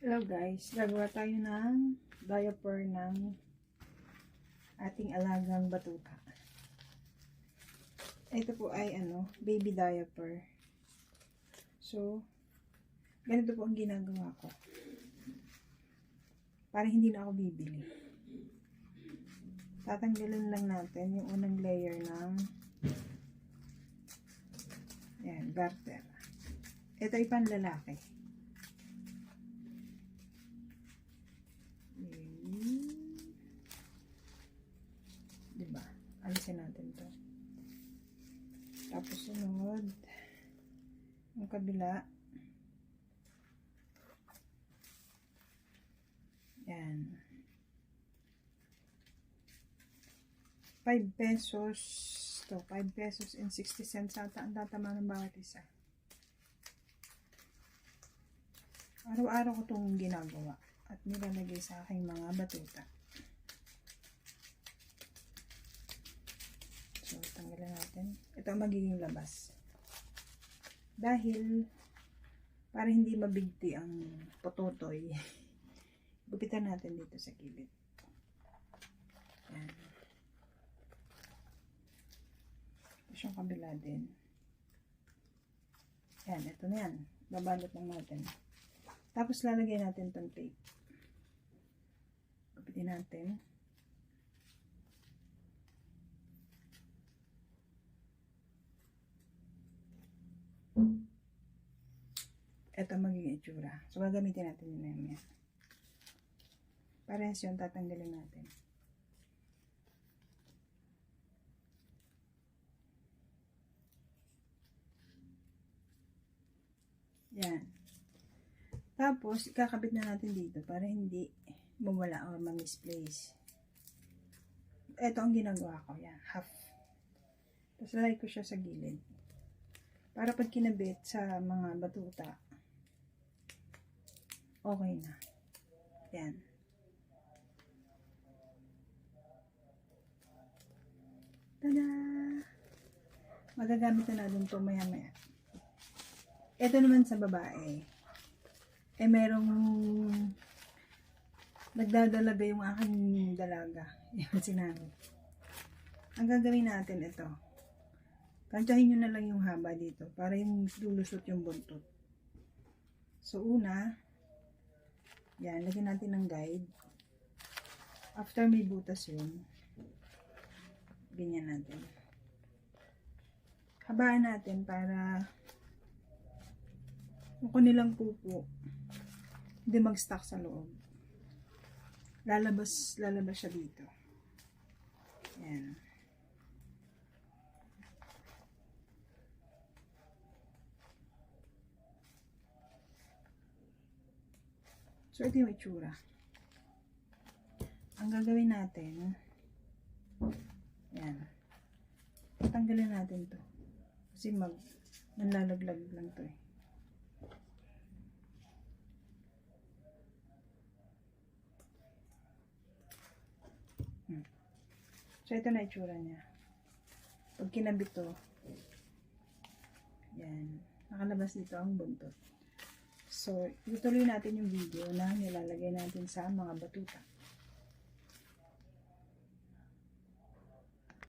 Hello guys, gagawa tayo ng diaper ng ating alagang batuta. Ito po ay baby diaper. So, ganito po ang ginagawa ko. Para hindi na ako bibili. Tatanggalin lang natin yung unang layer ng garter. Ito ay panlalaki. Diba? Alisin natin to. Tapos sunod yung kabila. Yan. 5 pesos to. 5 pesos and 60 cents ata ang tatama ng bawat isa. Araw-araw ko itong ginagawa at nilalagay sa aking mga batuta. So, tanggalin natin. Ito ang magiging labas. Dahil, para hindi mabigti ang pototoy, gupitan natin dito sa gilid. Yan. Tapos yung kabila din. Yan, ito na yan. Babalot lang natin. Tapos lalagay natin itong tape. Gupitin natin. Ito magiging itsura. So, gagamitin natin yun na yan. Parehas yun, tatanggalin natin. Yan. Tapos, ikakabit na natin dito para hindi mawala or ma-misplace. Ito ang ginagawa ko. Yan, half. Tapos, lalagay ko siya sa gilid. Para pag kinabit sa mga batuta, okay na. Yan. Tada! Magagamit na natin ito maya-maya. Ito naman sa babae. Merong nagdadalaga yung aking dalaga. Yan sinabi. Ang gagawin natin ito. Tansyahin nyo na lang yung haba dito para yung lulusot yung buntot. So, una, yan, lagyan natin ng guide. After may butas yun, ganyan natin. Habaan natin para yung kanilang pupo hindi mag-stuck sa loob. Lalabas siya dito. Yan. So, ito yung itsura. Ang gagawin natin, yan. Tanggalin natin to. Kasi nanlalaglag lang to eh. So, ito na itsura niya. Pag kinabit to, yan. Nakalabas dito ang buntot. So, ituloy natin yung video na nilalagay natin sa mga batuta.